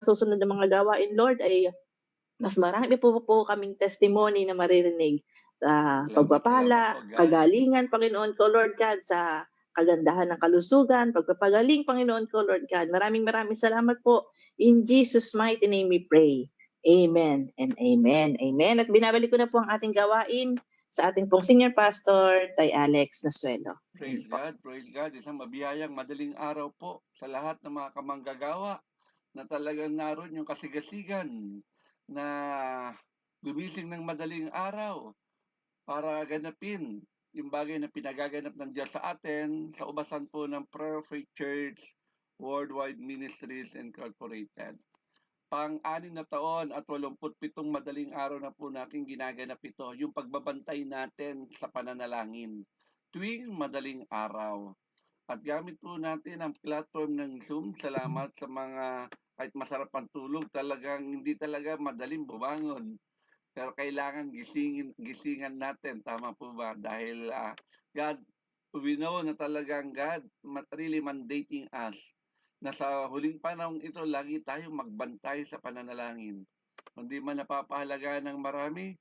susunod na mga gawain, Lord, ay mas marami po kaming testimony na maririnig sa Salamat pagpapala, po, God. kagalingan, Panginoon ko, Lord God, sa kagandahan ng kalusugan, pagpapagaling, Panginoon ko, Lord God. Maraming salamat po. In Jesus' mighty name we pray. Amen and amen. Amen. At binabalik ko na po ang ating gawain sa ating pong senior pastor, Tay Alex Nasuelo. Praise God, praise God. Isang mabiyayang madaling araw po sa lahat ng mga kamanggagawa na talagang naroon yung kasigasigan na gumising ng madaling araw para ganapin yung bagay na pinagaganap ng Diyos sa atin sa ubasan po ng Prayer Faith Church Worldwide Ministries Incorporated. Pang-anim na taon at 87 madaling araw na po natin ginaganap ito, yung pagbabantay natin sa pananalangin tuwing madaling araw. At gamit po natin ang platform ng Zoom. Salamat sa mga kahit masarap ang tulog, talagang hindi talaga madaling bumangon. Pero kailangan gisingan natin, tama po ba? Dahil God, we know na talagang God really mandating us na sa huling panahon ito, lagi tayong magbantay sa pananalangin. Hindi man napapahalaga ng marami,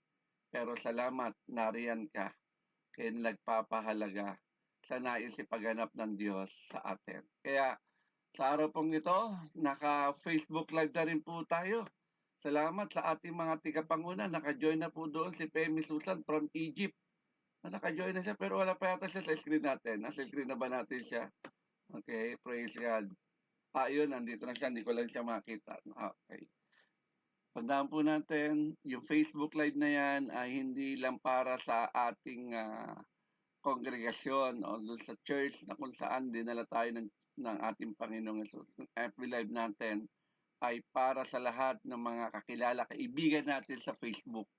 pero salamat, nariyan ka. Kaya nagpapahalaga sa nais ipaganap ng Diyos sa atin. Kaya sa araw pong ito, naka-Facebook Live na rin po tayo. Salamat sa ating mga tigapanguna. Naka-join na po doon si Femi Susan from Egypt. Naka-join na siya pero wala pa yata siya sa screen natin. Nasa screen na ba natin siya? Okay, praise God. Yun, nandito na siya. Hindi ko lang siya makita. Okay. Tandaan po natin, yung Facebook Live na yan ay hindi lang para sa ating kongregasyon o sa church na kung saan dinala tayo ng ating Panginoong Yesus. Yung FB Live natin ay para sa lahat ng mga kakilala, kaibigan natin sa Facebook.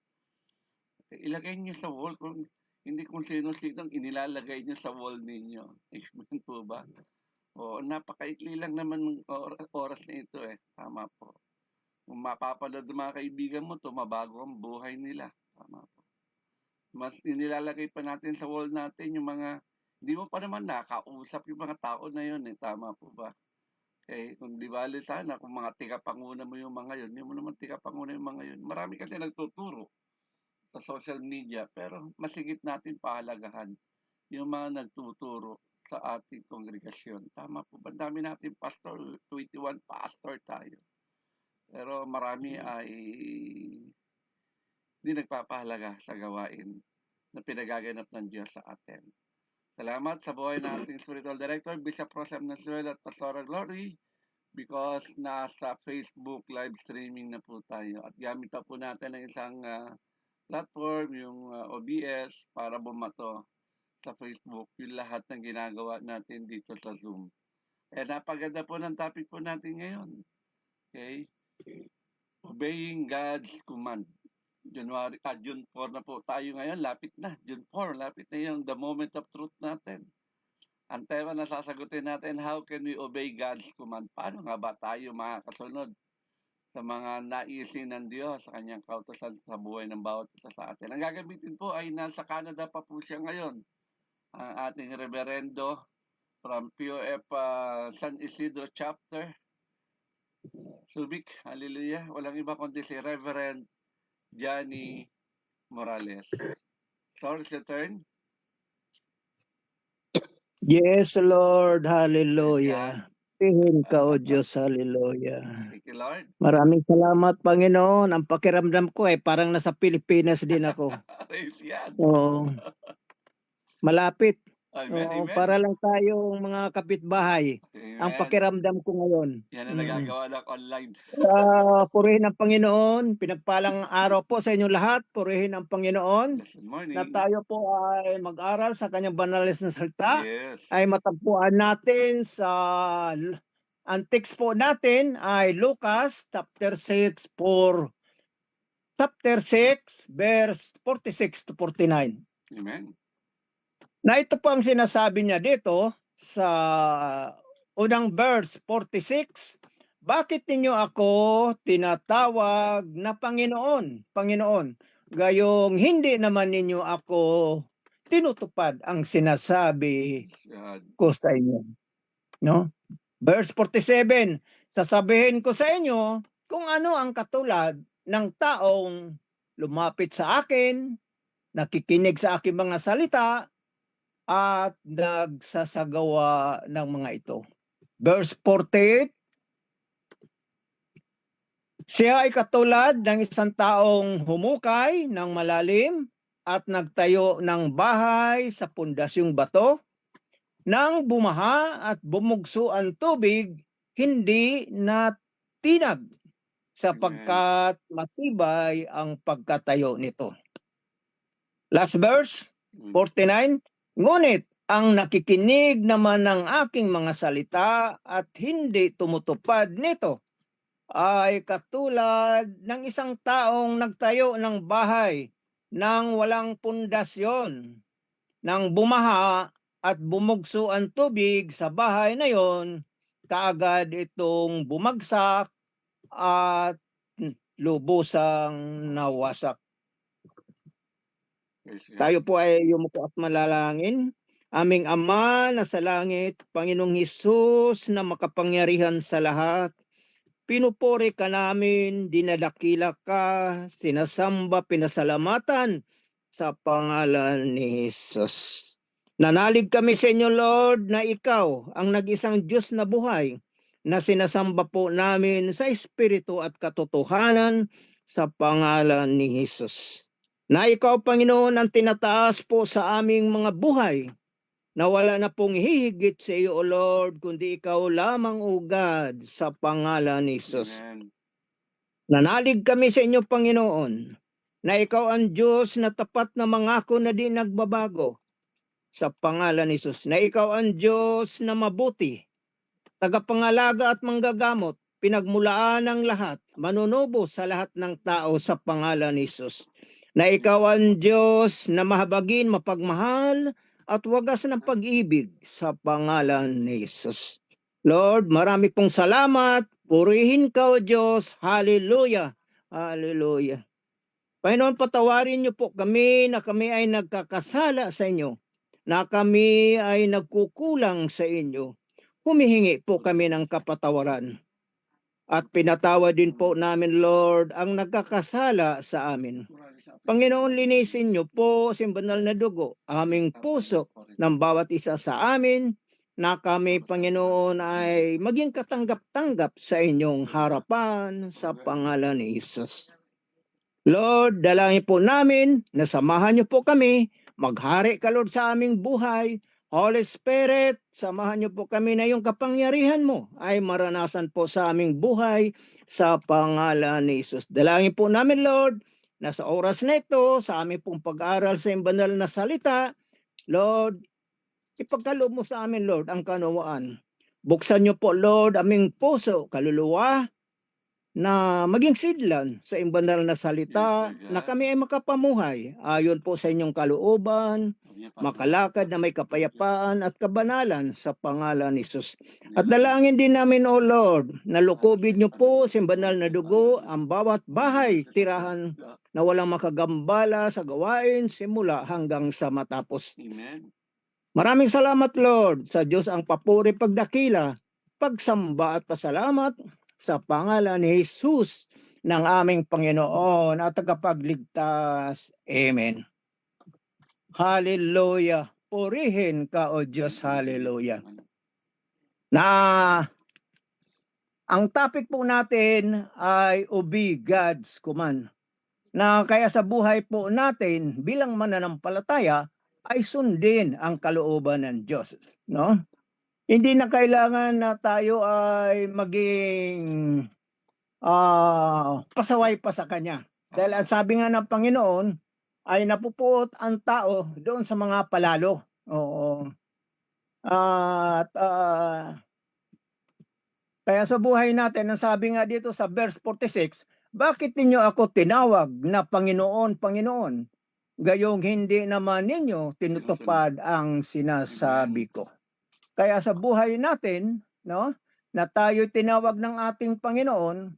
Ilagay niyo sa wall hindi kung sino-sino inilalagay niyo sa wall ninyo. Amen po ba? O, napakaikli lang naman ng oras na ito eh. Tama po. Kung mapapanood ng mga kaibigan mo, tumabago ang buhay nila. Tama po. Mas inilalagay pa natin sa wall natin yung mga, hindi mo pa naman nakausap yung mga tao na yun eh. Tama po ba? Eh, kung di bali sana, kung mga tigapanguna mo yung mga yun, hindi mo naman tigapanguna yung mga yun. Marami kasi nagtuturo sa social media, pero masigit natin pahalagahan yung mga nagtuturo sa ating kongregasyon. Tama po ba? Dami natin pastor, 21 pastor tayo. Pero marami ay hindi nagpapahalaga sa gawain na pinagaganap ng Diyos sa atin. Salamat sa buhay na ating Spiritual Director, Bishop Rosem Nasuel at Pastora Glory, because nasa Facebook live streaming na po tayo at gamit pa po natin ang isang platform, yung OBS, para bumato sa Facebook yung lahat ng ginagawa natin dito sa Zoom. Napaganda po ng topic po natin ngayon. Okay? Obeying God's command. June 4 na po tayo ngayon, lapit na. June 4, lapit na yung the moment of truth natin. Ang tema na sasagutin natin, how can we obey God's command? Paano nga ba tayo makakasunod sa mga naisin ng Diyos, sa kanyang kautosan sa buhay ng bawat isa sa atin? Ang gagamitin po ay nasa Canada pa po siya ngayon. Ang ating reverendo from POF San Isidro Chapter. Subic, hallelujah. Walang iba kundi si Reverend Johnny Morales. Sorry, it's your turn. Yes, Lord. Hallelujah. Pihin ka, O Diyos. Hallelujah. Thank you, Lord. Maraming salamat, Panginoon. Ang pakiramdam ko parang nasa Pilipinas din ako. Praise God. Oo. Malapit. Amen, Oo, amen. para lang tayong mga kapitbahay. Ang Amen. pakiramdam ko ngayon. Yan ang nagagawa ng online. Purihin ang Panginoon. Pinagpalang araw po sa inyong lahat. Purihin ang Panginoon. Good morning. Na tayo po ay mag-aral sa kanyang banal na salita. Yes. Ay matagpuan natin sa ang text po natin ay Lucas chapter 6 verse 46 to 49. Amen. Na ito po ang sinasabi niya dito sa unang verse 46. Bakit ninyo ako tinatawag na Panginoon? Panginoon, gayong hindi naman ninyo ako tinutupad ang sinasabi ko sa inyo. No? Verse 47, sasabihin ko sa inyo, kung ano ang katulad ng taong lumapit sa akin, nakikinig sa aking mga salita, at nagsasagawa ng mga ito. Verse 48, siya ay katulad ng isang taong humukay ng malalim at nagtayo ng bahay sa pundasyong bato. Nang bumaha at bumugso ang tubig, hindi natinag sapagkat matibay ang pagkatayo nito. Last verse, 49. Ngunit ang nakikinig naman ng aking mga salita at hindi tumutupad nito ay katulad ng isang taong nagtayo ng bahay nang walang pundasyon. Nang bumaha at bumugso ang tubig sa bahay na yon, kaagad itong bumagsak at lubusang nawasak. Tayo po ay yumuko at malalangin. Aming Ama na sa langit, Panginoong Hesus na makapangyarihan sa lahat, pinupuri ka namin, dinadakila ka, sinasamba, pinasalamatan sa pangalan ni Hesus. Nanalig kami sa inyo, Lord, na ikaw ang nag-isang Diyos na buhay, na sinasamba po namin sa Espiritu at katotohanan sa pangalan ni Hesus. Na ikaw, Panginoon, ang tinataas po sa aming mga buhay, na wala na pong hihigit sa iyo, O Lord, kundi ikaw lamang, O God, sa pangalan ni Jesus. Amen. Nanalig kami sa inyo, Panginoon, na ikaw ang Diyos na tapat na mangako na di nagbabago, sa pangalan ni Jesus. Na ikaw ang Diyos na mabuti, tagapangalaga at manggagamot, pinagmulaan ng lahat, manunubo sa lahat ng tao sa pangalan ni Jesus. Na ikaw ang Diyos na mahabagin, mapagmahal, at wagas ng pag-ibig sa pangalan ni Jesus. Lord, marami pong salamat. Purihin ka, O Diyos. Hallelujah. Hallelujah. Panginoon, patawarin niyo po kami na kami ay nagkakasala sa inyo, na kami ay nagkukulang sa inyo. Humihingi po kami ng kapatawaran. At pinatawad din po namin, Lord, ang nagkakasala sa amin. Panginoon, linisin niyo po sa banal na dugo aming puso ng bawat isa sa amin, na kami, Panginoon, ay maging katanggap-tanggap sa inyong harapan sa pangalan ni Jesus. Lord, dalangin po namin na samahan niyo po kami, maghari ka, Lord, sa aming buhay. Holy Spirit, samahan niyo po kami na yung kapangyarihan mo ay maranasan po sa aming buhay sa pangalan ni Jesus. Dalangin po namin, Lord, na sa oras na ito, sa aming pong pag-aaral sa iyong banal na salita, Lord, ipagkaloob mo sa amin, Lord, ang kaunawaan. Buksan niyo po, Lord, aming puso, kaluluwa, na maging sidlan sa iyong banal na salita, na kami ay makapamuhay ayon po sa inyong kalooban, makalakad na may kapayapaan at kabanalan sa pangalan ni Jesus. At dalangin din namin, O Lord, na lukubin niyo po sa banal na dugo ang bawat bahay, tirahan na walang makagambala sa gawain simula hanggang sa matapos. Amen. Maraming salamat, Lord, sa Diyos ang papuri, pagdakila, pagsamba at pasalamat sa pangalan ni Jesus ng aming Panginoon at tagapagligtas. Amen. Hallelujah. Purihin ka, O Diyos. Hallelujah. Na ang topic po natin ay obey God's command. Na kaya sa buhay po natin bilang mananampalataya ay sundin ang kalooban ng Diyos, no? Hindi na kailangan na tayo ay maging pasaway pa sa Kanya. Dahil at sabi nga ng Panginoon ay napupuot ang tao doon sa mga palalo. Oo. At kaya sa buhay natin, ang sabi nga dito sa verse 46, bakit ninyo ako tinawag na Panginoon, Panginoon? Gayong hindi naman ninyo tinutupad ang sinasabi ko. Kaya sa buhay natin, no, na tayo tinawag ng ating Panginoon,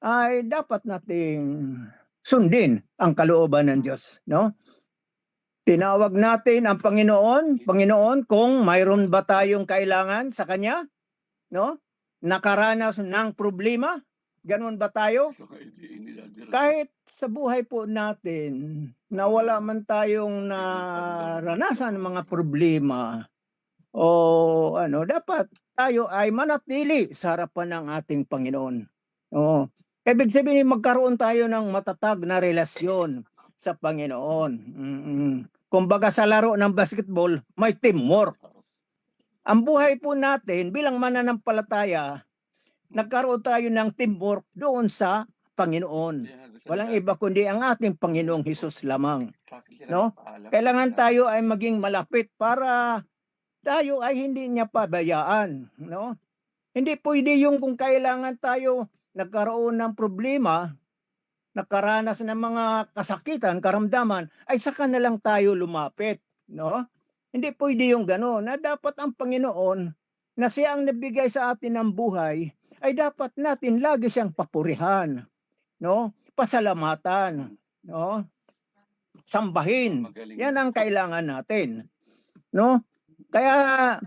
ay dapat nating sundin ang kalooban ng Diyos, no? Tinawag natin ang Panginoon, kung mayroon ba tayong kailangan sa Kanya, no? Nakaranas ng problema, Ganun ba tayo? So, hindi dadiro. Kahit sa buhay po natin, na wala man tayong naranasan ng mga problema, o ano, dapat tayo ay manatili sa harapan ng ating Panginoon. Oo. Ibig sabihin, magkaroon tayo ng matatag na relasyon sa Panginoon. Kumbaga sa laro ng basketball, may teamwork. Ang buhay po natin bilang mananampalataya, nagkaroon tayo ng teamwork doon sa Panginoon. Walang iba kundi ang ating Panginoong Hesus lamang. No? Kailangan tayo ay maging malapit para tayo ay hindi niya pabayaan. No? Hindi pwede yung kung kailangan tayo nagkaroon ng problema, nakaranas ng mga kasakitan, karamdaman, ay saka na lang tayo lumapit. No? Hindi pwede yung gano'n, na dapat ang Panginoon na siya ang nabigay sa atin ng buhay, ay dapat natin lagi siyang papurihan, no? Pasalamatan, no? Sambahin. Yan ang kailangan natin, no? Kaya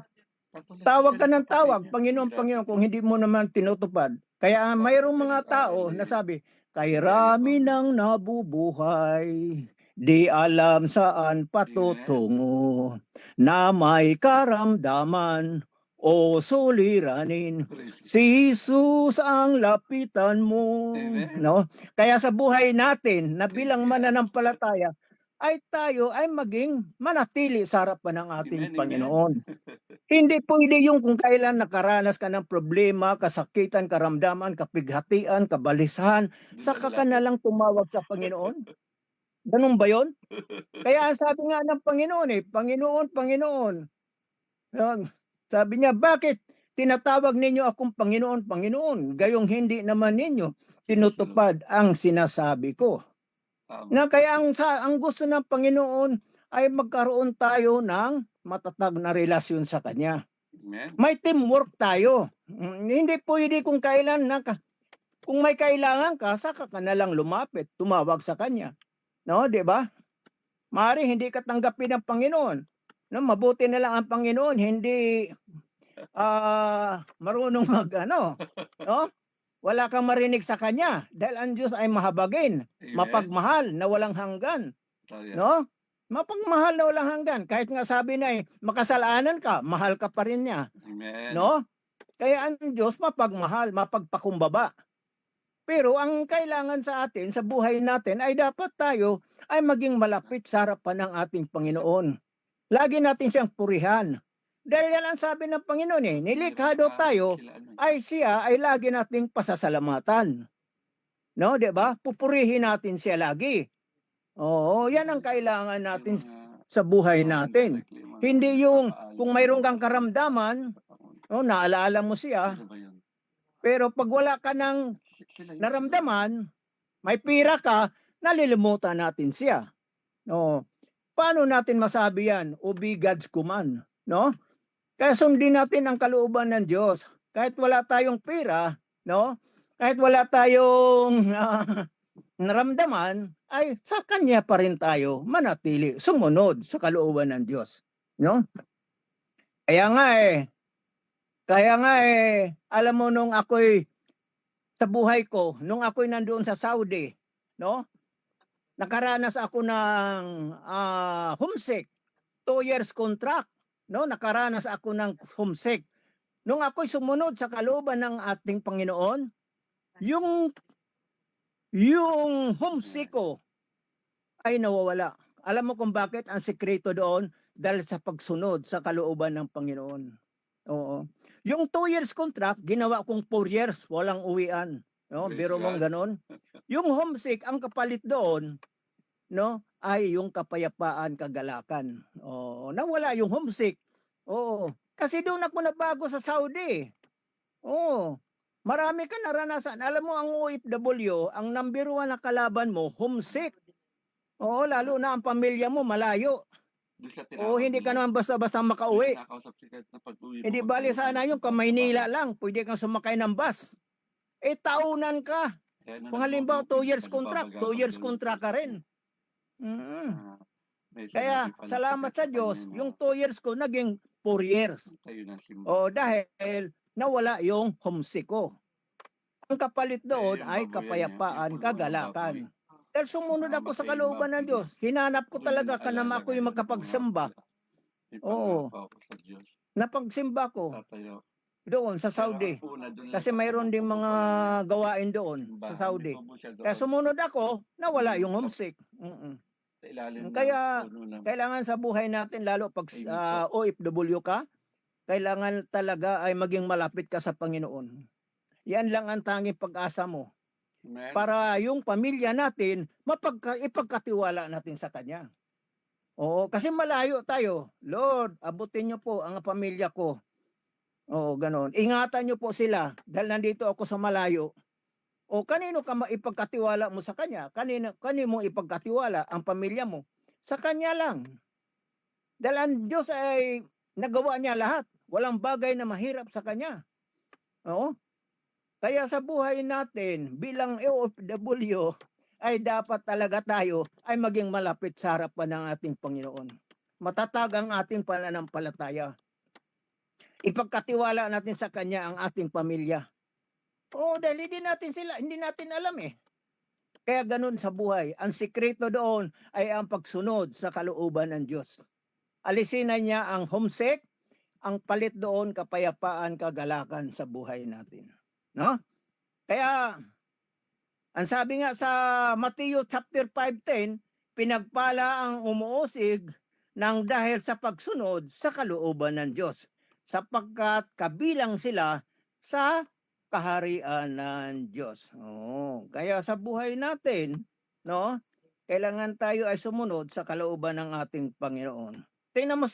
tawag ka ng tawag, Panginoon, Panginoon, kung hindi mo naman tinutupad. Kaya mayroong mga tao na sabi, kay rami nang nabubuhay, di alam saan patutungo, na may karamdaman o suliranin, si Jesus ang lapitan mo. No? Kaya sa buhay natin na bilang mananampalataya, ay tayo ay maging manatili sa harapan ng ating Panginoon. Hindi pwede yung kung kailan nakaranas ka ng problema, kasakitan, karamdaman, kapighatian, kabalisahan, saka ka na lang tumawag sa Panginoon. Ganun ba yun? Kaya sabi nga ng Panginoon Panginoon, Panginoon. Sabi niya, bakit tinatawag ninyo akong Panginoon, Panginoon? Gayong hindi naman ninyo tinutupad ang sinasabi ko. Na kaya ang gusto ng Panginoon ay magkaroon tayo ng matatag na relasyon sa Kanya. May teamwork tayo. Hindi pwede kung kailan kung may kailangan ka, saka ka na lang lumapit, tumawag sa Kanya. No, di ba? Maaari hindi ka tanggapin ng Panginoon. No, mabuti na lang ang Panginoon, hindi marunong no? Wala kang marinig sa Kanya dahil ang Diyos ay mahabagin, mapagmahal na walang hanggan. No? Mapagmahal na walang hanggan. Kahit nga sabi na makasalanan ka, mahal ka pa rin niya. Amen. No? Kaya ang Diyos mapagmahal, mapagpakumbaba. Pero ang kailangan sa atin, sa buhay natin, ay dapat tayo ay maging malapit sa harapan ng ating Panginoon. Lagi natin siyang purihan. Dahil yan ang sabi ng Panginoon nilikha daw tayo, ay siya ay lagi nating pasasalamatan. No, di ba? Pupurihin natin siya lagi. Oo, yan ang kailangan natin sa buhay natin. Hindi yung kung mayroon kang karamdaman, naalala mo siya, pero pag wala ka ng naramdaman, may pira ka, nalilimutan natin siya. No. Paano natin masabi yan? Obey God's command, no? Kaya sundin natin ang kalooban ng Diyos. Kahit wala tayong pira, no? Kahit wala tayong naramdaman, ay sa Kanya pa rin tayo manatili, sumunod sa kalooban ng Diyos, no? Kaya nga alam mo nung ako'y sa buhay ko, nung ako'y nandoon sa Saudi, no? Nakaranas ako ng homesick, 2 years contract, no? Nakaranas ako ng homesick. Nung ako'y sumunod sa kalooban ng ating Panginoon, yung homesick ko ay nawawala. Alam mo kung bakit? Ang sekreto doon, dahil sa pagsunod sa kalooban ng Panginoon. Oo. Yung 2 years contract, ginawa kong 4 years, walang uwian. No? Biro mong ganon. Yung homesick, ang kapalit doon, no, ay yung kapayapaan, kagalakan. Nawala yung homesick. Oo. Kasi doon ako nabago sa Saudi. Oo. Marami ka naranasan. Alam mo, ang OFW, ang number 1 na kalaban mo, homesick. Oo, lalo na ang pamilya mo, malayo. Hindi ka naman basta-basta makauwi. Hindi bali sana yung Maynila lang, pwede kang sumakay ng bus. Taunan ka. Kung halimbawa 2 years contract, 2 years contract ka rin. Kaya salamat sa Diyos, yung 2 years ko naging 4 years. Dahil nawala yung homesick ko. Ang kapalit doon yung ay baboy yan, kapayapaan, yung puno ng baboy. kagalakan. Dahil sumunod ako sa Mamatay yung kalooban ng baboy niya. Diyos. Hinanap ko Ako talaga ka na naalala ako'y ngayon kung nga magkapagsimba. pala. May Oo, pangako ako sa Diyos. napagsimba ko Tatayo. doon sa Pero Saudi. ang una doon lang Kasi sa mayroon din kubo-kubo mga pa lang yan. gawain doon sa Simbahan, may Saudi. kubo siya Kaya doon. sumunod ako, nawala yung Sa, homesick. Mm-mm. sa ilalim ng Kaya puno ng kailangan sa buhay natin, lalo pag Amy po. OFW ka, kailangan talaga ay maging malapit ka sa Panginoon. Yan lang ang tanging pag-asa mo. Amen. Para yung pamilya natin, ipagkatiwala natin sa Kanya. Oo, kasi malayo tayo. Lord, abutin niyo po ang pamilya ko. Oo, ganon. Ingatan niyo po sila dahil nandito ako sa malayo. O kanino ka ipagkatiwala mo sa Kanya? Kanino mo ipagkatiwala ang pamilya mo? Sa Kanya lang. Dahil ang Diyos ay nagawa niya lahat. Walang bagay na mahirap sa Kanya. Oo? Kaya sa buhay natin bilang OFW ay dapat talaga tayo ay maging malapit sa harapan ng ating Panginoon. Matatag ang ating pananampalataya. Ipagkatiwala natin sa Kanya ang ating pamilya. Oo, dahil hindi natin alam eh. Kaya ganun sa buhay. Ang sikreto doon ay ang pagsunod sa kalooban ng Diyos. Alisin na niya ang homesick, ang palit doon kapayapaan, kagalakan sa buhay natin. No? Kaya, ang sabi nga sa Matthew chapter 5:10, pinagpala ang umuusig ng dahil sa pagsunod sa kalooban ng Diyos, sapagkat kabilang sila sa kaharian ng Diyos. Kaya sa buhay natin, no, kailangan tayo ay sumunod sa kalooban ng ating Panginoon. Tingnan mo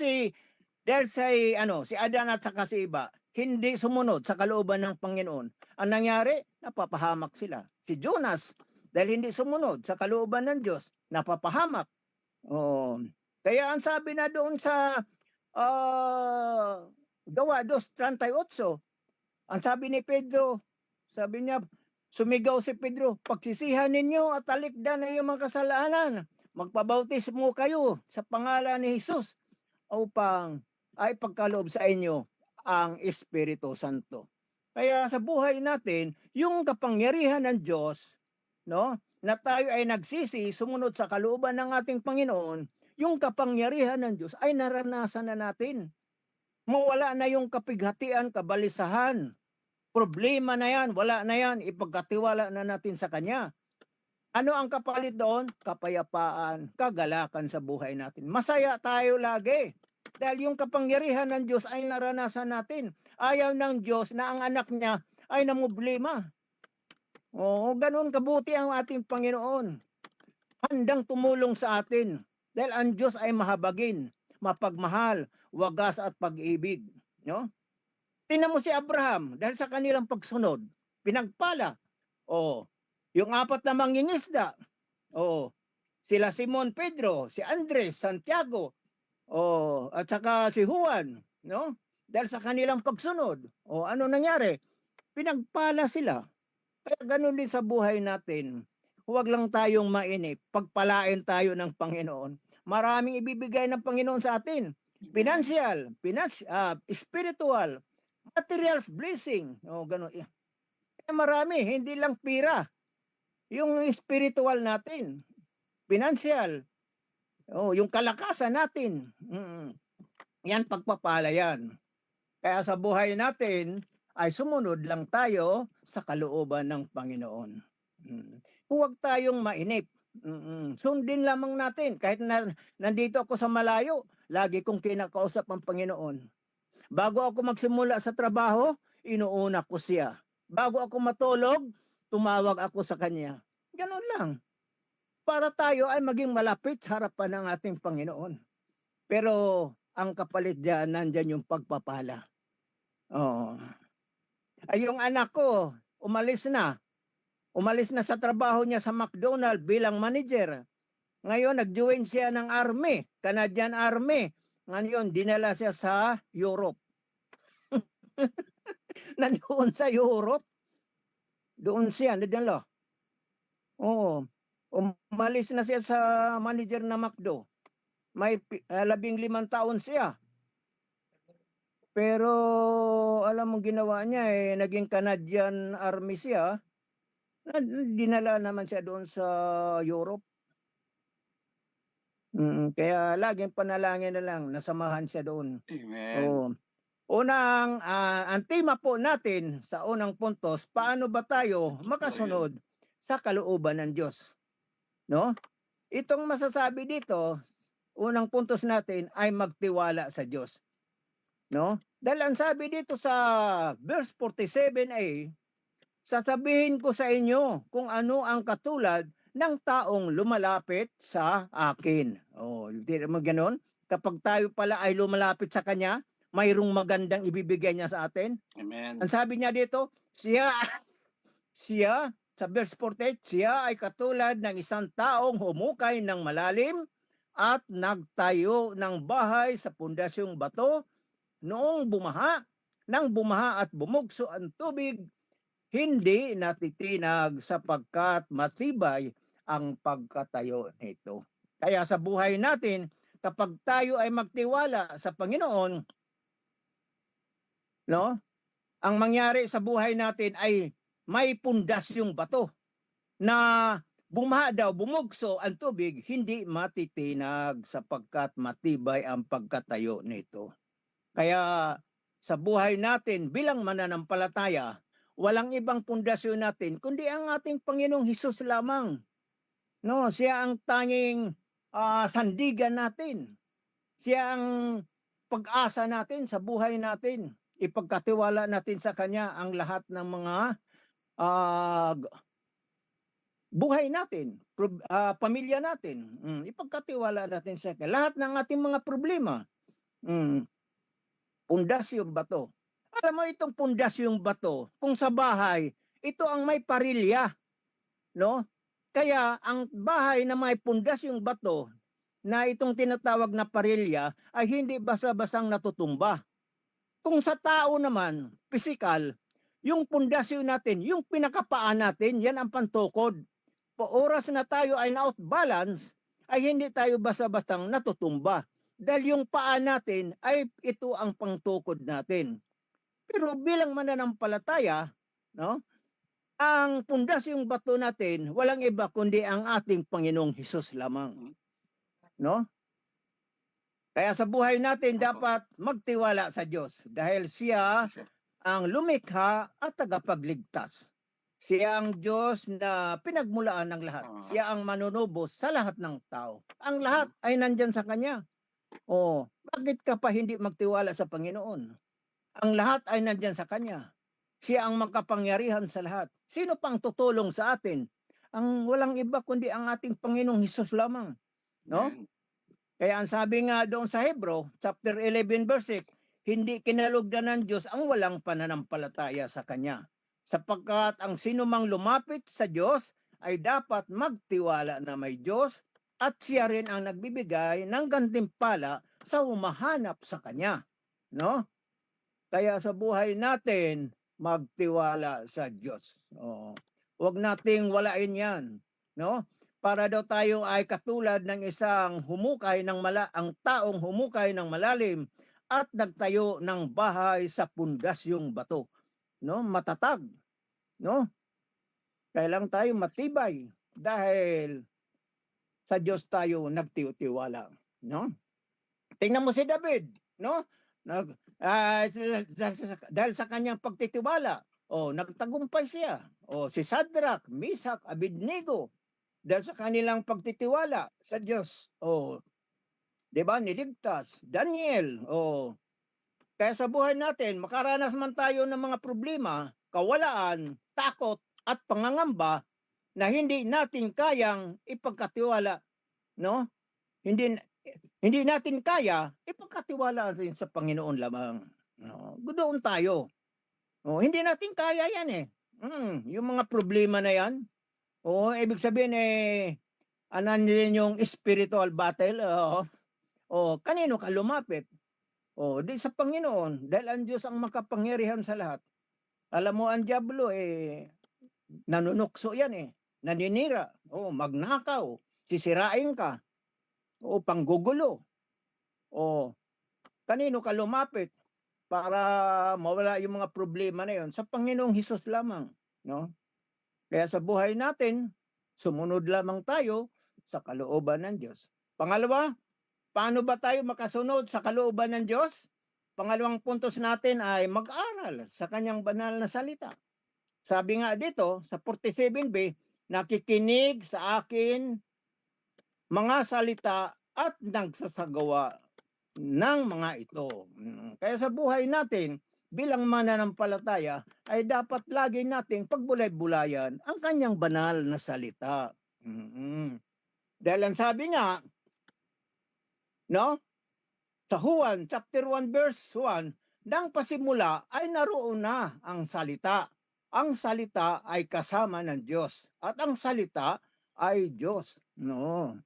dahil si Adan at saka si Iba, hindi sumunod sa kalooban ng Panginoon. Ang nangyari, napapahamak sila. Si Jonas, dahil hindi sumunod sa kalooban ng Diyos, napapahamak. Kaya ang sabi na doon sa Gawa 2:38, ang sabi ni Pedro, sabi niya, sumigaw si Pedro, pagsisihan ninyo at talikdan ang iyong mga kasalanan. Magpabautismo kayo sa pangalan ni Jesus upang ay pagkaloob sa inyo ang Espiritu Santo. Kaya sa buhay natin, yung kapangyarihan ng Diyos, no, na tayo ay nagsisi, sumunod sa kalooban ng ating Panginoon, yung kapangyarihan ng Diyos ay naranasan na natin. Mawala na yung kapighatian, kabalisahan. Problema na yan, wala na yan, ipagkatiwala na natin sa Kanya. Ano ang kapalit doon? Kapayapaan, kagalakan sa buhay natin. Masaya tayo lagi. Dahil yung kapangyarihan ng Diyos ay naranasan natin. Ayaw ng Diyos na ang anak niya ay namumblema. Ganun kabuti ang ating Panginoon. Handang tumulong sa atin. Dahil ang Diyos ay mahabagin, mapagmahal, wagas at pag-ibig. No? Tingnan mo si Abraham, dahil sa kanilang pagsunod, pinagpala. Yung 4 na mangingisda, sila Simon Pedro, si Andres, Santiago, at saka si Juan, no? Dahil sa kanilang pagsunod, ano nangyari? Pinagpala sila. Kaya ganun din sa buhay natin. Huwag lang tayong mainip. Pagpalain tayo ng Panginoon. Maraming ibibigay ng Panginoon sa atin. Financial, spiritual, materials, blessing. Ganun. Kaya marami, hindi lang pira. Yung spiritual natin, financial, yung kalakasan natin. Yan, pagpapala yan. Kaya sa buhay natin, ay sumunod lang tayo sa kalooban ng Panginoon. Huwag tayong mainip. Sundin lamang natin. Kahit nandito ako sa malayo, lagi kong kinakausap ang Panginoon. Bago ako magsimula sa trabaho, inuuna ko siya. Bago ako matulog, tumawag ako sa Kanya. Ganun lang. Para tayo ay maging malapit sa harapan ng ating Panginoon. Pero ang kapalit dyan, nandyan yung pagpapala. Ay, yung anak ko, umalis na. Umalis na sa trabaho niya sa McDonald's bilang manager. Ngayon, nag-join siya ng Army, Canadian Army. Ngayon, dinala siya sa Europe. Nandoon sa Europe. Doon siya, nadala. Umalis na siya sa manager na McDo. May 15 taon siya. Pero alam mo ginawa niya naging Canadian Army siya. Dinala naman siya doon sa Europe. Kaya laging panalangin na lang nasamahan siya doon. Amen. Oo. Ang tema po natin sa unang puntos, paano ba tayo makasunod sa kalooban ng Diyos? No? Itong masasabi dito, unang puntos natin ay magtiwala sa Diyos. No? Dahil ang sabi dito sa verse 47a, sasabihin ko sa inyo kung ano ang katulad ng taong lumalapit sa akin. Hindi naman ganoon. Kapag tayo pala ay lumalapit sa Kanya, mayroong magandang ibibigay niya sa atin. Amen. Ang sabi niya dito, siya sa verse 48, siya ay katulad ng isang taong humukay ng malalim at nagtayo ng bahay sa pundasyong bato. Noong bumaha, nang bumaha at bumugso ang tubig, hindi natitinag sapagkat matibay ang pagkatayo nito. Kaya sa buhay natin, kapag tayo ay magtiwala sa Panginoon, no? Ang mangyari sa buhay natin ay may pundasyong bato na bumaha daw, bumugso ang tubig, hindi matitinag sapagkat matibay ang pagkatayo nito. Kaya sa buhay natin bilang mananampalataya, walang ibang pundasyon natin kundi ang ating Panginoong Hesus lamang. No, siya ang tanging sandigan natin. Siya ang pag-asa natin sa buhay natin. Ipagkatiwala natin sa Kanya ang lahat ng mga buhay natin, pamilya natin. Ipagkatiwala natin sa Kanya. Lahat ng ating mga problema. Pundasyong bato. Alam mo itong pundasyong bato, kung sa bahay, ito ang may parilya, no? Kaya ang bahay na may pundasyong bato na itong tinatawag na parilya ay hindi basa-basang natutumba. Kung sa tao naman, physical, yung pundasyon natin, yung pinakapaan natin, yan ang pantukod. Oras na tayo ay na-out balance, ay hindi tayo basa-basang natutumba. Dahil yung paa natin ay ito ang pangtukod natin. Pero bilang mananampalataya, no, ang pundasyong bato natin, walang iba kundi ang ating Panginoong Hesus lamang. No? Kaya sa buhay natin dapat magtiwala sa Diyos dahil siya ang lumikha at tagapagligtas. Siya ang Diyos na pinagmulaan ng lahat. Siya ang manunubos sa lahat ng tao. Ang lahat ay nandyan sa Kanya. Bakit ka pa hindi magtiwala sa Panginoon? Ang lahat ay nandyan sa Kanya. Siya ang makapangyarihan sa lahat. Sino pang tutulong sa atin? Ang walang iba kundi ang ating Panginoong Hesus lamang. No? Kaya ang sabi nga doon sa Hebrew, chapter 11 verse 6, hindi kinalugdan ng Diyos ang walang pananampalataya sa Kanya. Sapagkat ang sinumang lumapit sa Diyos ay dapat magtiwala na may Diyos at siya rin ang nagbibigay ng gantimpala sa humahanap sa Kanya. No? Kaya sa buhay natin, magtiwala sa Diyos. Huwag nating walain yan. No? Para daw tayo ay katulad ng isang ang taong humukay ng malalim at nagtayo ng bahay sa pundasyong bato. No? Matatag. No? Kailangan tayo matibay dahil sa Diyos tayo nagtitiwala. No? Tingnan mo si David, no? Dahil sa kanyang pagtitiwala, nagtagumpay siya. Si Shadrach, Meshach, Abednego, dahil sa kanilang pagtitiwala sa Diyos. 'Di ba? Niligtas. Daniel. Kaya sa buhay natin, makaranas man tayo ng mga problema, kawalaan, takot, at pangangamba na hindi natin kayang ipagkatiwala, no? Hindi natin kaya, ipagkatiwala natin sa Panginoon lamang. No? Doon tayo. Hindi natin kaya yan yung mga problema na yan. Ibig sabihin din yung spiritual battle. Kanino ka lumapit? Di sa Panginoon. Dahil ang Diyos ang makapangyarihan sa lahat. Alam mo, ang diablo nanunukso yan naninira. Magnakaw. Sisirain ka. Panggugulo. Kanino ka lumapit? para mawala yung mga problema na yon? Sa Panginoong Hesus lamang, no? Kaya sa buhay natin, sumunod lamang tayo sa kalooban ng Diyos. Pangalawa, paano ba tayo makasunod sa kalooban ng Diyos? Pangalawang puntos natin ay mag-aral sa kanyang banal na salita. Sabi nga dito sa 47b, nakikinig sa akin mga salita at nagsasagawa ng mga ito. Kaya sa buhay natin, bilang mananampalataya, ay dapat lagi nating pagbulay-bulayan ang kanyang banal na salita. Dahil ang sabi nga, no? Sa Juan chapter 1 verse 1, nang pasimula ay naroon na ang salita. Ang salita ay kasama ng Diyos at ang salita ay Diyos. No.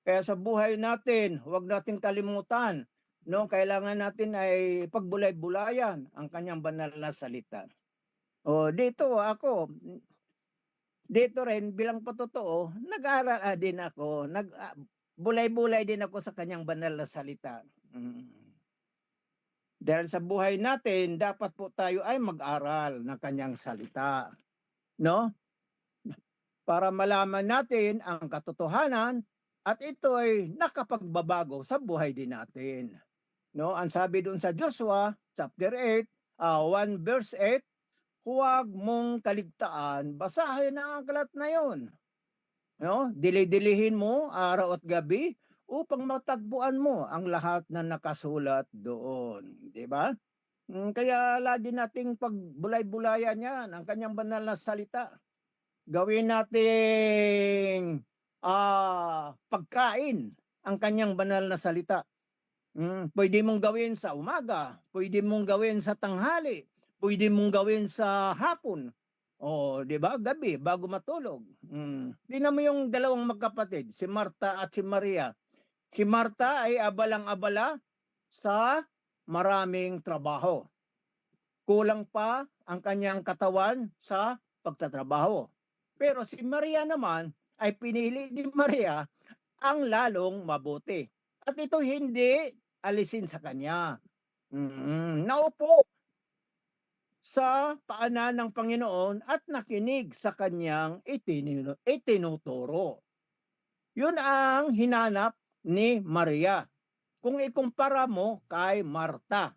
Kaya sa buhay natin, huwag nating kalimutan, no, kailangan natin ay pagbulay-bulayan ang kanyang banal na salita. O dito ako, dito rin bilang patotoo, nag-aaral din ako, bulay-bulay din ako sa kanyang banal na salita. Dahil sa buhay natin, dapat po tayo ay mag-aral ng kanyang salita, no? Para malaman natin ang katotohanan at ito ay nakapagbabago sa buhay din natin. No, ang sabi doon sa Joshua chapter 8, 1 verse 8, huwag mong kaligtaan, basahin ang aklat na 'yon. No, dili-dilihin mo araw at gabi upang matagpuan mo ang lahat na nakasulat doon, di ba? Kaya lagi nating pagbulay-bulayan 'yan ang kanyang banal na salita. Gawin nating pagkain ang kanyang banal na salita. Pwede mong gawin sa umaga, pwede mong gawin sa tanghali, pwede mong gawin sa hapon, o di ba, gabi bago matulog. Tingnan mo yung dalawang magkapatid, si Marta at si Maria. Si Marta ay abalang-abala sa maraming trabaho. Kulang pa ang kanyang katawan sa pagtatrabaho. Pero si Maria naman ay pinili ni Maria ang lalong mabuti. At ito hindi alisin sa kanya. Naupo sa paanan ng Panginoon at nakinig sa kanyang itinuturo. Yun ang hinanap ni Maria. Kung ikumpara mo kay Marta,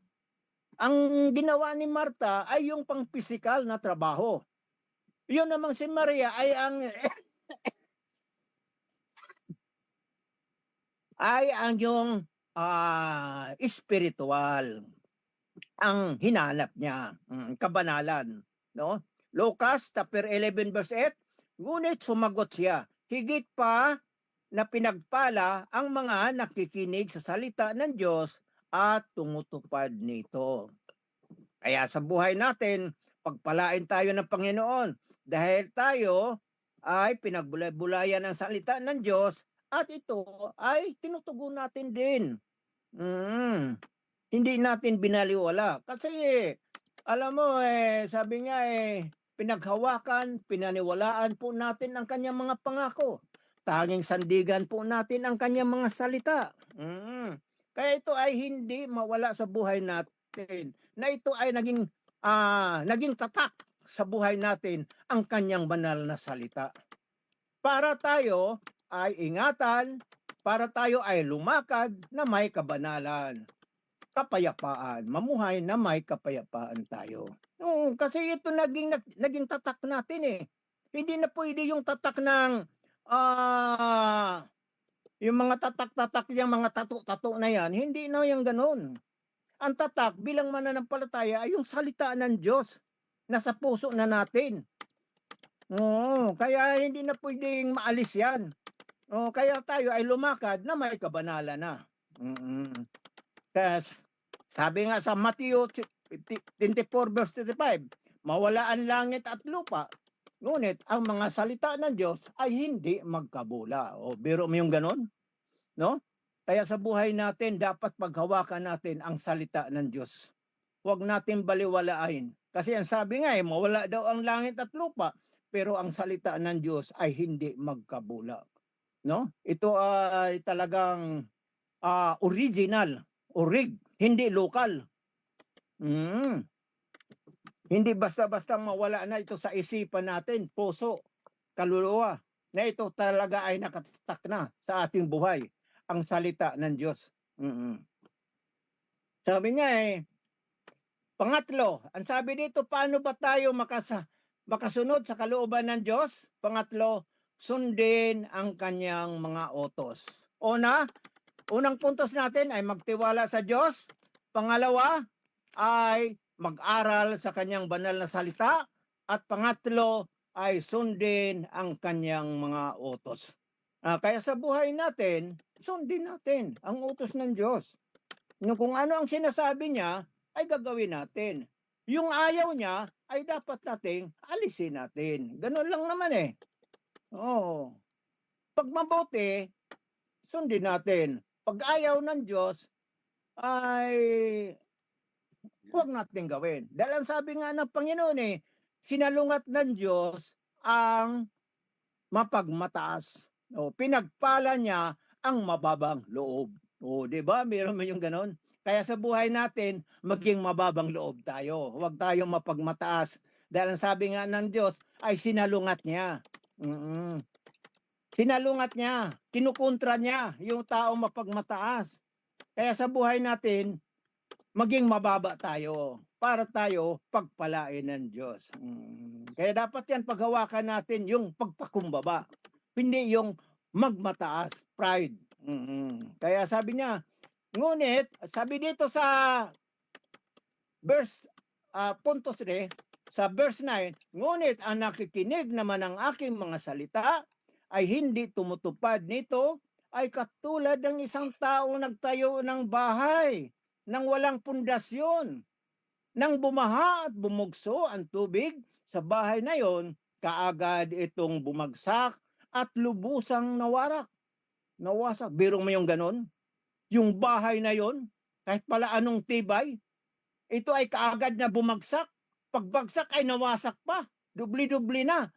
ang ginawa ni Marta ay yung pang-pisikal na trabaho. Yun namang si Maria ay ang yung spiritual ang hinanap niya, kabanalan, no? Lucas chapter 11 verse 8, ngunit sumagot siya, higit pa na pinagpala ang mga nakikinig sa salita ng Diyos at tumutupad nito. Kaya sa buhay natin, pagpalain tayo ng Panginoon dahil tayo ay pinagbulay-bulayan ng salita ng Diyos at ito ay tinutugon natin din. Hindi natin binaliwala. Kasi alam mo, sabi nga pinaghawakan, pinaniwalaan po natin ang kanyang mga pangako. Tanging sandigan po natin ang kanyang mga salita. Kaya ito ay hindi mawala sa buhay natin. Na ito ay naging tatak sa buhay natin ang kanyang banal na salita. Para tayo ay ingatan, para tayo ay lumakad na may kabanalan, kapayapaan, mamuhay na may kapayapaan tayo. Kasi ito naging tatak natin . Hindi na pwede yung tatak ng yung mga tatak-tatak yung mga tato-tato na yan, hindi na yung ganun. Ang tatak bilang mananampalataya ay yung salita ng Diyos na sa puso na natin. Kaya hindi na pwedeng maalis yan. Kaya tayo ay lumakad na may kabanalan na. Kasi sabi nga sa Matthew 24 verse 35, mawala ang langit at lupa, ngunit ang mga salita ng Diyos ay hindi magkabula. Biro mo yung ganon? No? Kaya sa buhay natin, dapat paghawakan natin ang salita ng Diyos. Huwag natin baliwalain. Kasi ang sabi nga mawala daw ang langit at lupa, pero ang salita ng Diyos ay hindi magkabula. No? Ito ay talagang original, orig, hindi lokal. Mm. Hindi basta-basta mawala na ito sa isipan natin, puso, kaluluwa, na ito talaga ay nakatatak na sa ating buhay, ang salita ng Diyos. Sabi niya pangatlo, ang sabi dito, paano ba tayo makasunod sa kalooban ng Diyos? Pangatlo, sundin ang kanyang mga utos. Unang puntos natin ay magtiwala sa Diyos. Pangalawa ay mag-aral sa kanyang banal na salita. At pangatlo ay sundin ang kanyang mga utos. Kaya sa buhay natin, sundin natin ang utos ng Diyos. Kung ano ang sinasabi niya, ay gagawin natin. Yung ayaw niya, ay dapat nating alisin natin. Ganun lang naman Pag mabuti, sundin natin. Pag ayaw ng Diyos, ay huwag natin gawin. Dahil ang sabi nga ng Panginoon sinalungat ng Diyos ang mapagmataas. Pinagpala niya ang mababang loob. Di ba? Meron mo yung ganon. Kaya sa buhay natin, maging mababang loob tayo. Huwag tayong mapagmataas. Dahil ang sabi nga ng Diyos ay sinalungat niya. Sinalungat niya. Kinukontra niya yung tao mapagmataas. Kaya sa buhay natin, maging mababa tayo para tayo pagpalain ng Diyos. Kaya dapat yan paghawakan natin yung pagpakumbaba. Hindi yung magmataas, pride. Kaya sabi niya, ngunit, sabi dito sa verse, punto 3, sa verse 9, ngunit ang nakikinig naman ng aking mga salita ay hindi tumutupad nito, ay katulad ng isang tao nagtayo ng bahay nang walang pundasyon. Nang bumaha at bumugso ang tubig sa bahay na yon, kaagad itong bumagsak at lubusang nawasak. Biro mo yung ganon? Yung bahay na yon, kahit pala anong tibay, ito ay kaagad na bumagsak. Pagbagsak ay nawasak pa. Dubli-dubli na.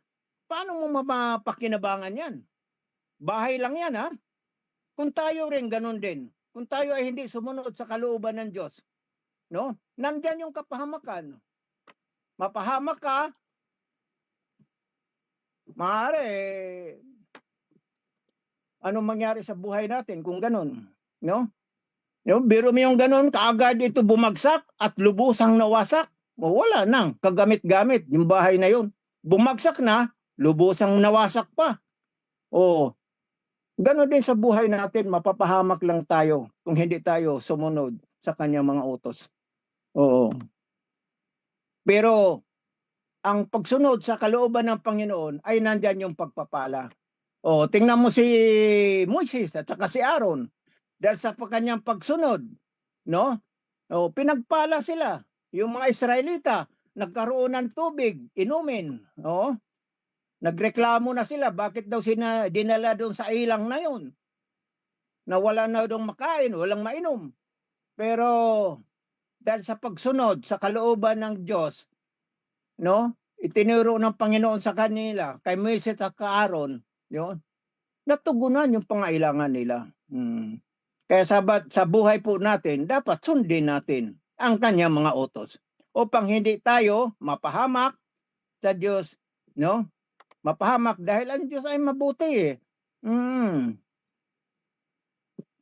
Paano mo mapakinabangan yan? Bahay lang yan Kung tayo rin ganon din. Kung tayo ay hindi sumunod sa kalooban ng Diyos, nandyan yung kapahamakan. Mapahamak ka, maaari, anong mangyari sa buhay natin kung ganon? Biro mo yung ganon, kaagad ito bumagsak at lubusang nawasak. Wala nang kagamit-gamit yung bahay na yun. Bumagsak na, lubusang nawasak pa. Ganon din sa buhay natin, mapapahamak lang tayo kung hindi tayo sumunod sa kanyang mga utos. Pero ang pagsunod sa kalooban ng Panginoon ay nandyan yung pagpapala. Tingnan mo si Moises at saka si Aaron. Dahil sa kanyang pagsunod, pinagpala sila. Yung mga Israelita, nagkaroon ng tubig, inumin. Nagreklamo na sila, bakit daw dinala doon sa ilang na yun? Na wala na doon makain, walang mainom. Pero dahil sa pagsunod sa kalooban ng Diyos, itinuro ng Panginoon sa kanila, kay Moises at kay Aaron, natugunan yung pangailangan nila. Kaya sa buhay po natin, dapat sundin natin ang kanyang mga utos upang hindi tayo mapahamak sa Diyos, mapahamak dahil ang Diyos ay mabuti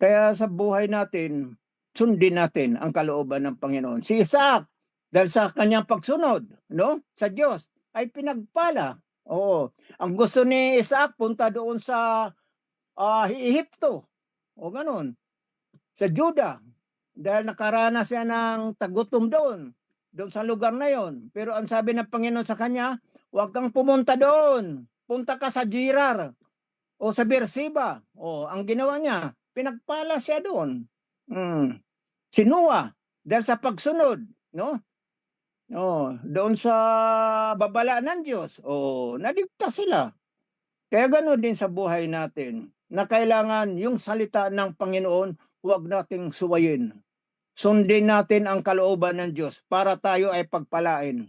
Kaya sa buhay natin, sundin natin ang kalooban ng Panginoon. Si Isaac, dahil sa kanyang pagsunod sa Diyos, ay pinagpala. Ang gusto ni Isaac, punta doon sa Ehipto. Ganon. Sa Juda. Dahil nakaranas siya ng tagutom doon sa lugar na yon. Pero ang sabi ng Panginoon sa kanya, huwag kang pumunta doon. Punta ka sa Gerar o sa Beersheba. Ang ginawa niya, pinagpala siya doon. Si Noah, dahil sa pagsunod, doon sa babala ng Diyos, naligtas sila. Kaya ganoon din sa buhay natin, na kailangan yung salita ng Panginoon, huwag nating suwayin. Sundin natin ang kalooban ng Diyos para tayo ay pagpalain.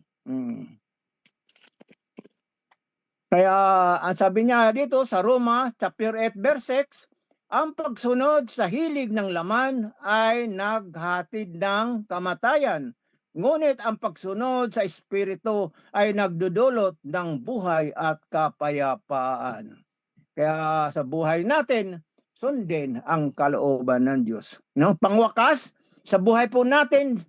Kaya ang sabi niya dito sa Roma chapter 8 verse 6, ang pagsunod sa hilig ng laman ay naghatid ng kamatayan, Ngunit ang pagsunod sa Espiritu ay nagdudulot ng buhay at kapayapaan. Kaya sa buhay natin, sundin ang kalooban ng Diyos. No? Pangwakas, sa buhay po natin,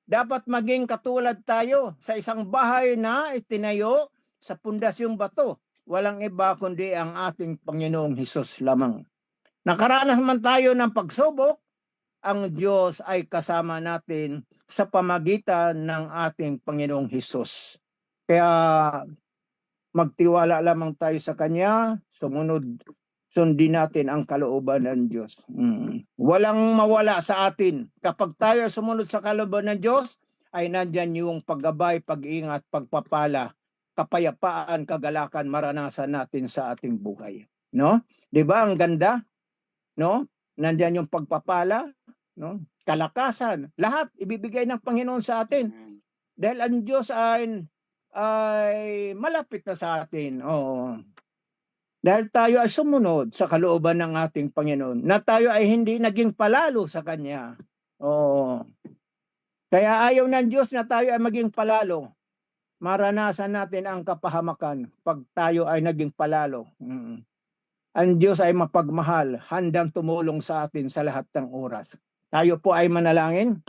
dapat maging katulad tayo sa isang bahay na itinayo sa pundasyong bato. Walang iba kundi ang ating Panginoong Hesus lamang. Nakaranas man tayo ng pagsubok, ang Diyos ay kasama natin sa pamagitan ng ating Panginoong Hesus. Kaya magtiwala lamang tayo sa Kanya, sundin natin ang kalooban ng Diyos. Walang mawala sa atin. Kapag tayo sumunod sa kalooban ng Diyos, ay nandyan yung paggabay, pag-ingat, pagpapala, kapayapaan, kagalakan, maranasan natin sa ating buhay. No? 'Di ba ang ganda? No? Nandyan yung pagpapala, no? Kalakasan, lahat ibibigay ng Panginoon sa atin. Amen. Dahil ang Diyos ay malapit na sa atin. Oo. Dahil tayo ay sumunod sa kalooban ng ating Panginoon, na tayo ay hindi naging palalo sa Kanya. Oo. Kaya ayaw ng Diyos na tayo ay maging palalo. Maranasan natin ang kapahamakan pag tayo ay naging palalo. Ang Diyos ay mapagmahal, handang tumulong sa atin sa lahat ng oras. Tayo po ay manalangin.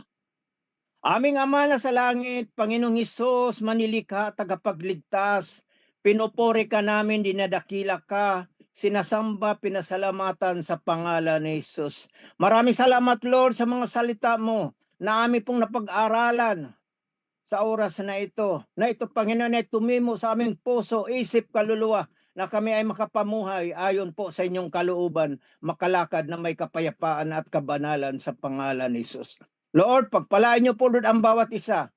Aming Ama na sa langit, Panginoong Hesus, manilikha, tagapagligtas, pinupuri ka namin, dinadakila ka, sinasamba, pinasalamatan sa pangalan ni Hesus. Maraming salamat, Lord, sa mga salita mo na aming pong napag-aralan sa oras na ito, Panginoon, ay tumimo sa aming puso, isip, kaluluwa, na kami ay makapamuhay ayon po sa inyong kalooban, makalakad na may kapayapaan at kabanalan sa pangalan ni Jesus. Lord, pagpalain niyo po, Lord, ang bawat isa.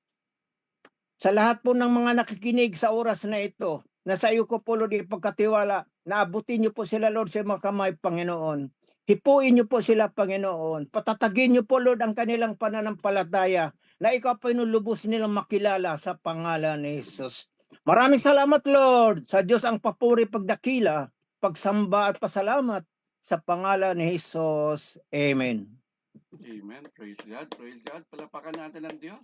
Sa lahat po ng mga nakikinig sa oras na ito, na sa iyo ko po, Lord, ipagkatiwala, naabutin niyo po sila, Lord, sa mga kamay, Panginoon. Hipuin niyo po sila, Panginoon. Patatagin niyo po, Lord, ang kanilang pananampalataya, na ikaw po inulubos nilang makilala sa pangalan ni Jesus. Maraming salamat, Lord, sa Diyos ang papuri, pagdakila, pagsamba at pasalamat sa pangalan ni Jesus. Amen. Amen. Praise God. Praise God. Palapakan natin ang Diyos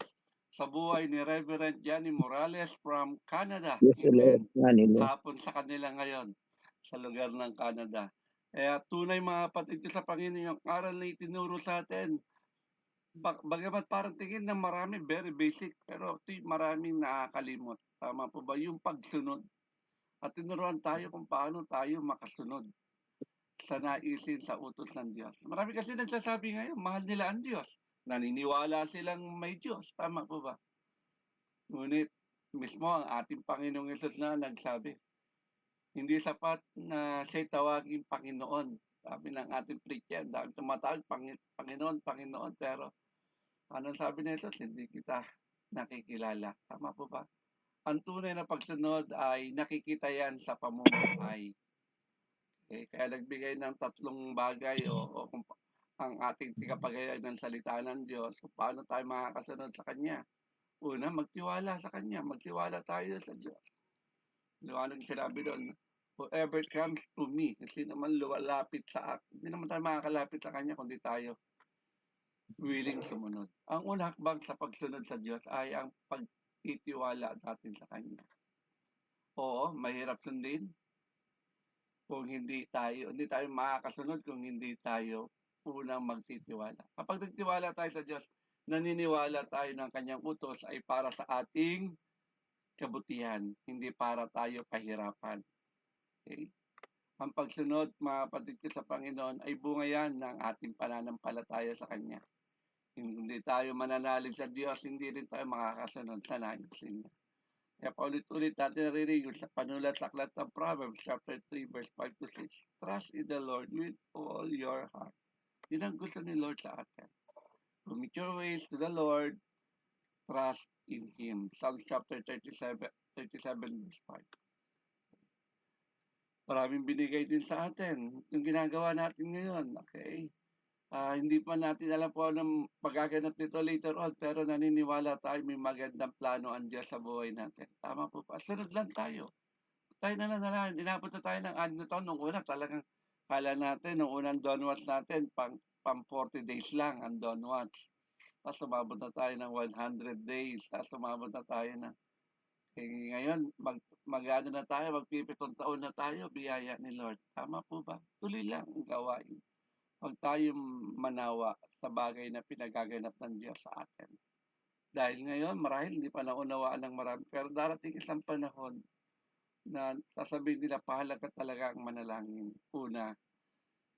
sa buhay ni Reverend Johnny Morales from Canada. Yes, Lord. Amen. Hapon sa kanila ngayon sa lugar ng Canada. Kaya tunay mga kapatid ko sa Panginoon, yung aral na itinuro sa atin, bagamat parang tingin na marami, very basic, pero maraming nakakalimot. Tama po ba? Yung pagsunod. At tinuruan tayo kung paano tayo makasunod sa naisin sa utos ng Diyos. Marami kasi nagsasabi ngayon, mahal nila ang Diyos. Naniniwala silang may Diyos. Tama po ba? Ngunit mismo ang ating Panginoong Yesus na nagsabi, hindi sapat na siya'y tawaging Panginoon. Sabi ng ating preacher, dahil tumatawag, Panginoon, Panginoon, pero anong sabi ni Jesus? Hindi kita nakikilala. Tama po ba? Ang tunay na pagsunod ay nakikita yan sa pamumuhay. Okay? Kaya nagbigay ng tatlong bagay o kung ang ating tigapagayag ng salita ng Diyos kung paano tayo makakasunod sa Kanya. Una, magtiwala sa Kanya. Magtiwala tayo sa Diyos. Liwanag sinabi doon, whoever comes to me, kasi naman lumalapit sa akin. Hindi naman tayo makakalapit sa Kanya kundi tayo willing sumunod. Ang unang hakbang sa pagsunod sa Diyos ay ang pagtitiwala natin sa Kanya. Oo, mahirap sundin kung hindi tayo makakasunod kung hindi tayo unang magtitiwala. Kapag nagtiwala tayo sa Diyos, naniniwala tayo ng Kanyang utos ay para sa ating kabutihan, hindi para tayo pahirapan. Okay? Ang pagsunod, mga kapatid ko sa Panginoon, ay bunga yan ng ating pananampalataya sa Kanya. Hindi tayo mananalig sa Diyos, hindi rin tayo makakasunod sa naisin niya. Kaya paulit-ulit natin naririnig sa panulat sa aklat ng Proverbs chapter 3 verse 5 to 6. Trust in the Lord with all your heart. Yun ang gusto ni Lord sa atin. Commit your ways to the Lord, trust in Him. Psalms chapter 37 verse 5. Maraming binigay din sa atin yung ginagawa natin ngayon. Okay? Hindi pa natin alam po anong paggaganap nito later on, pero naniniwala tayo may magandang plano ang Diyos sa buhay natin. Tama po pa. Sunod lang tayo. Tayo na lang. Inabot na tayo ng 6 na taon. Nung una talagang kala natin, nung unang Dawn Watch natin, pang 40 days lang ang Dawn Watch. Tapos sumabot na tayo ng 100 days. Tapos sumabot na tayo ng ngayon, mag-ano na tayo, magpipitong taon na tayo, biyaya ni Lord. Tama po ba? Tuloy lang ang gawain. Huwag tayong manawa sa bagay na pinagaganap ng Diyos sa atin. Dahil ngayon, marahil hindi pa naunawaan ng marami. Pero darating isang panahon na sasabihin nila, pahalaga talaga ang manalangin. Una,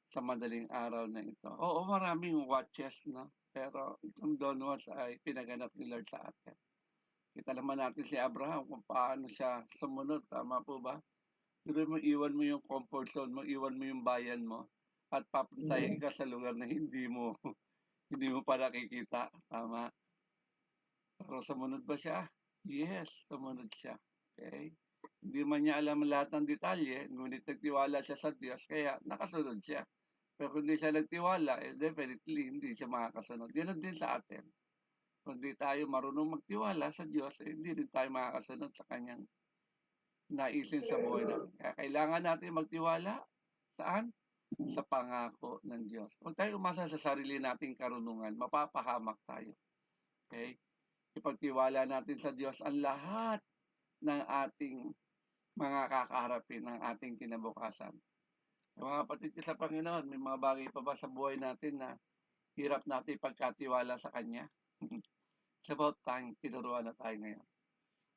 sa madaling araw na ito. Oo, maraming watches, no? Pero itong dawn watch ay pinaganap ni Lord sa atin. Kita naman natin si Abraham kung paano siya sumunod. Tama po ba? Pero mo, iwan mo yung comfort zone mo, iwan mo yung bayan mo, at papuntahin ka sa lugar na hindi mo pa nakikita. Tama? Pero sumunod ba siya? Yes, sumunod siya. Okay? Hindi man niya alam lahat ng detalye, ngunit nagtiwala siya sa Diyos, kaya nakasunod siya. Pero kung hindi siya nagtiwala, definitely hindi siya makakasunod. Ganun din sa atin. Kung di tayo marunong magtiwala sa Diyos, hindi rin tayo makakasunod sa kanyang naisin sa buhay natin. Kaya kailangan natin magtiwala saan? Sa pangako ng Diyos. Huwag tayo umasa sa sarili nating karunungan, mapapahamak tayo. Okay? Ipagtiwala natin sa Diyos ang lahat ng ating mga kakaharapin, ng ating kinabukasan. Mga kapatid ko sa Panginoon, may mga bagay pa ba sa buhay natin na hirap natin pagkatiwala sa Kanya? It's about time, tinuruan na tayo ngayon.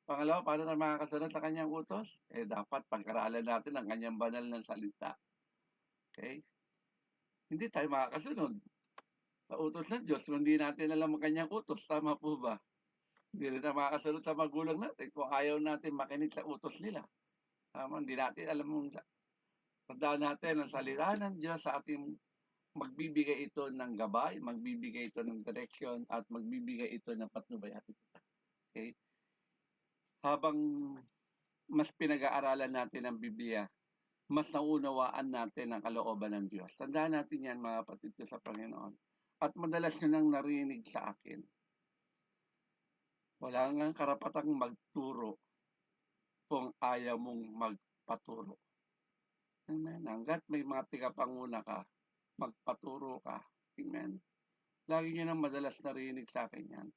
Pangalawa, paano na makakasunod sa Kanyang utos? Dapat pag-aralan natin ang Kanyang banal ng salita. Okay? Hindi tayo makakasunod sa utos ng Diyos kung hindi natin alam ang Kanyang utos. Tama po ba? Hindi rin tayo makakasunod sa magulang natin kung ayaw natin makinig sa utos nila. Tama, hindi natin alam mong tandaan natin ang salita ng Diyos sa ating magbibigay ito ng gabay, magbibigay ito ng direction, at magbibigay ito ng patnubay at ito. Okay? Habang mas pinag-aaralan natin ang Biblia, mas naunawaan natin ang kalooban ng Diyos. Tandaan natin yan, mga kapatid ko sa Panginoon. At madalas nyo nang narinig sa akin, wala nga karapatang magturo kung ayaw mong magpaturo. Amen. Hanggat may mga tigapanguna ka, magpaturo ka. Amen. Lagi nyo nang madalas narinig sa akin yan.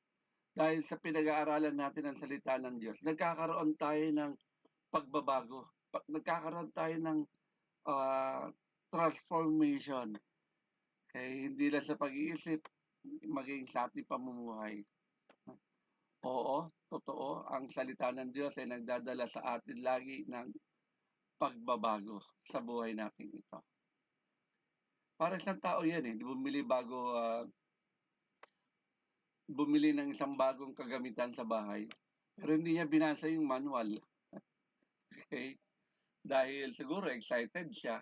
Dahil sa pinag-aaralan natin ang salita ng Diyos, nagkakaroon tayo ng pagbabago. Nagkakaroon tayo ng transformation. Okay? Hindi lang sa pag-iisip, maging sa ating pamumuhay. Oo, totoo, ang salita ng Diyos ay nagdadala sa atin lagi ng pagbabago sa buhay natin ito. Para isang tao yan bumili ng isang bagong kagamitan sa bahay, pero hindi niya binasa yung manual. Okay? Dahil siguro excited siya.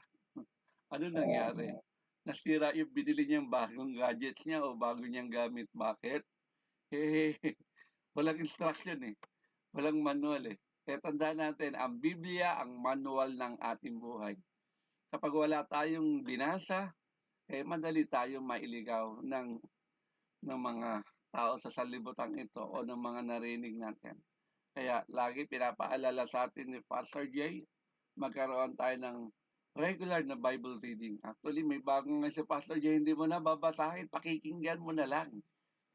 Ano nangyari? Nasira yung binili niyang bagong gadget niya o bago niyang gamit. Bakit? Walang instruction eh. Walang manual eh. Kaya tandaan natin, ang Biblia ang manual ng ating buhay. Kapag wala tayong binasa, madali tayong mailigaw ng mga tao sa sanlibutan ito o ng mga narinig natin. Kaya lagi pinapaalala sa atin ni Pastor Jay, magkaroon tayo ng regular na Bible reading. Actually, may bagong nga si Pastor Jay, hindi mo na babasahin, pakikinggan mo na lang.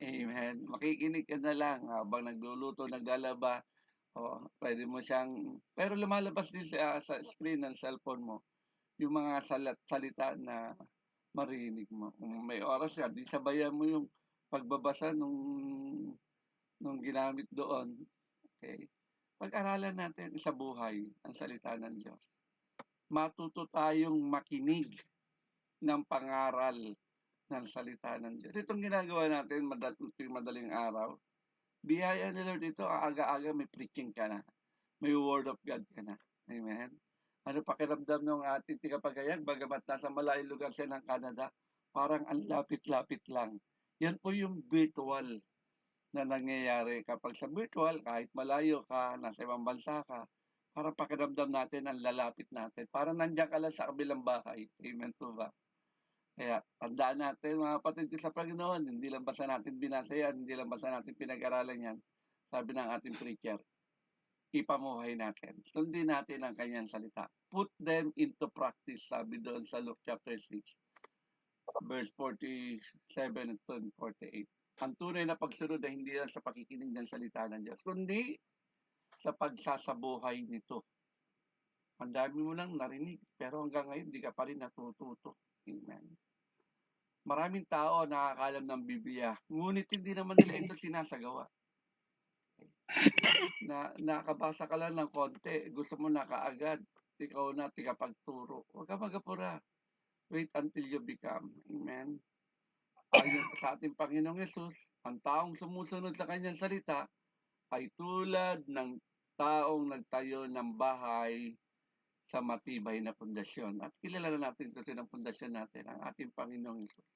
Amen. Makikinig ka na lang habang nagluluto, naglalaba. Pwede mo siyang, pero lumalabas din sa screen ng cellphone mo yung mga salita na marinig mo. Kung may oras ka, di sabayan mo yung pagbabasa nung ginamit doon. Okay? Pag-aralan natin sa buhay ang salita ng Diyos. Matuto tayong makinig ng pangaral ng salita ng Diyos. Itong ginagawa natin madaling araw, biyaya ni Lord ito, aga-aga may preaching ka na. May word of God ka na. Amen? Ano pakiramdam ng ating tigapagayag, bagamat nasa malayong lugar siya ng Canada, parang ang lapit-lapit lang. Yan po yung virtual na nangyayari. Kapag sa virtual, kahit malayo ka, nasa ibang bansa ka, parang pakiramdam natin ang lalapit natin. Parang nandiyan ka lang sa kabilang bahay. Amen po ba? Kaya tandaan natin mga kapatid sa Panginoon, hindi lang basta natin binasa yan, hindi lang basta natin pinag-aralan yan. Sabi ng ating preacher, ipamuhay natin. Sundin natin ang kanyang salita. Put them into practice, sabi doon sa Luke chapter 6, verse 47 to 48. ang tunay na pagsunod ay hindi lang sa pakikinig ng salita ng Diyos, kundi sa pagsasabuhay nito. Ang dami mo lang narinig, pero hanggang ngayon di ka pa rin natututo. Amen. Maraming tao nakakalam ng Biblia, ngunit hindi naman nila ito sinasagawa. Nakabasa ka lang ng konti, gusto mo na kaagad, ikaw na tigapagturo. Huwag ka magapura. Wait until you become. Amen. Ayon sa ating Panginoong Yesus, ang taong sumusunod sa kanyang salita ay tulad ng taong nagtayo ng bahay sa matibay na pundasyon. At kilala na natin kasi ng pundasyon natin, ang ating Panginoong Yesus.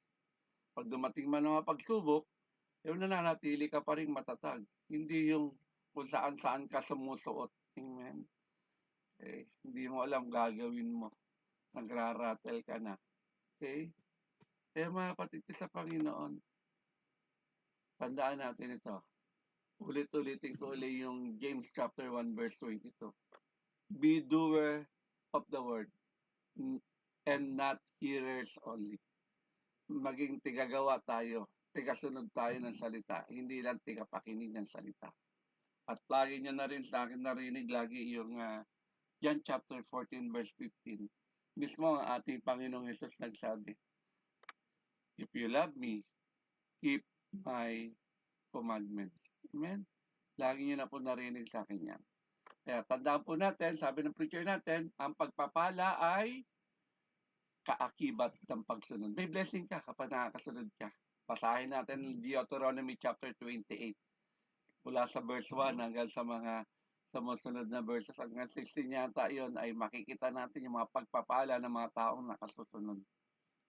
Pag dumating man ang mga pagsubok, yung nananatili ka pa rin matatag. Hindi yung kung saan-saan ka sumusuot. Amen. Hindi mo alam gagawin mo. Nagraratel ka na. Okay? Kaya mga kapatid sa Panginoon, tandaan natin ito. Ulit-ulitin ko ulit yung James chapter 1 verse 22. Be doer of the word and not hearers only. Maging tigagawa tayo, tigasunod tayo ng salita, hindi lang tigapakinig ng salita. At lagi nyo na rin sa akin narinig lagi yung John chapter 14 verse 15. Mismo ang ating Panginoong Jesus nagsabi, if you love me, keep my commandments. Amen? Lagi nyo na po narinig sa akin yan. Kaya tandaan po natin, sabi ng preacher natin, ang pagpapala ay kaakibat ng pagsunod. May blessing ka kapag nakakasunod ka. Basahin natin Deuteronomy chapter 28. Mula sa verse 1 hanggang sa mga sumusunod na verses hanggang 16 yata yun ay makikita natin yung mga pagpapala ng mga taong nakasusunod.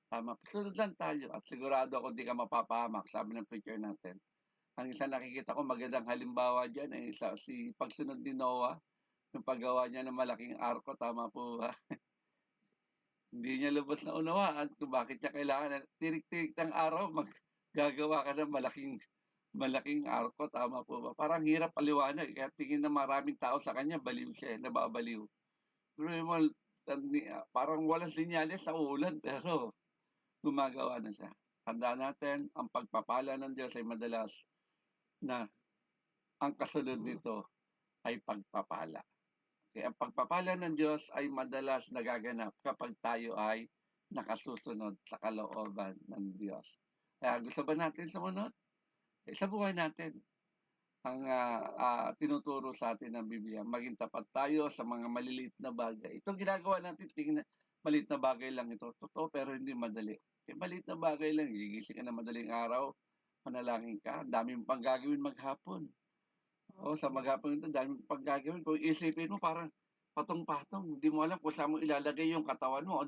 Tama, sunod lang tayo at sigurado ako di ka mapapahamak, sabi ng preacher natin. Ang isa nakikita ko magandang halimbawa dyan ay si pagsunod ni Noah, yung paggawa niya ng malaking arko, tama po ba? Hindi niya lubos na unawaan kung bakit niya kailangan tirik-tirik ng araw maggagawa ka ng malaking arko, tama po ba? Parang hirap paliwanag, kaya tingin na maraming tao sa kanya, baliw siya, nababaliw. Pero parang walang sinyalis sa ulan, pero gumagawa na siya. Tandaan natin, ang pagpapala ng Diyos ay madalas na ang kasunod nito ay pagpapala. Okay, ang pagpapala ng Diyos ay madalas nagaganap kapag tayo ay nakasusunod sa kalooban ng Diyos. Kaya gusto ba natin sumunod? Sa buhay natin, ang tinuturo sa atin ng Biblia, maging tapat tayo sa mga maliliit na bagay. Itong ginagawa natin, tingnan, maliit na bagay lang ito. Totoo, pero hindi madali. Maliit na bagay lang, gigising ka na madaling araw, manalangin ka, dami mong pang gagawin maghapon. Sa maghapon ito, dami mong pang gagawin. Kung isipin mo, parang patong-patong. Hindi mo alam kung saan mo ilalagay yung katawan mo.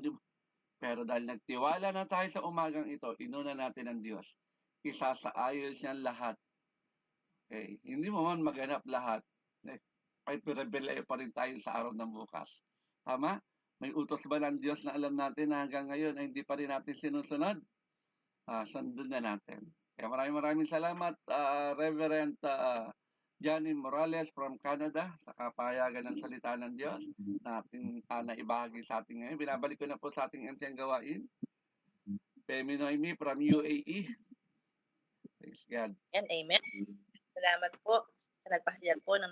Pero dahil nagtiwala na tayo sa umagang ito, inuna natin ang Diyos. Isasaayos niyan lahat. Okay. Hindi mo man maganap lahat. Ay pinabelayo pa rin tayo sa araw ng bukas. Tama? May utos ba ng Diyos na alam natin na hanggang ngayon ay hindi pa rin natin sinusunod? Sundin na natin. Kaya maraming salamat, Reverend Johnny Morales from Canada sa kapayagan ng salita ng Diyos na ating naibahagi sa ating ngayon. Binabalik ko na po sa ating MCN gawain. Femi Noemi from UAE. Praise God. And amen. Salamat po sa nagpahayag po ng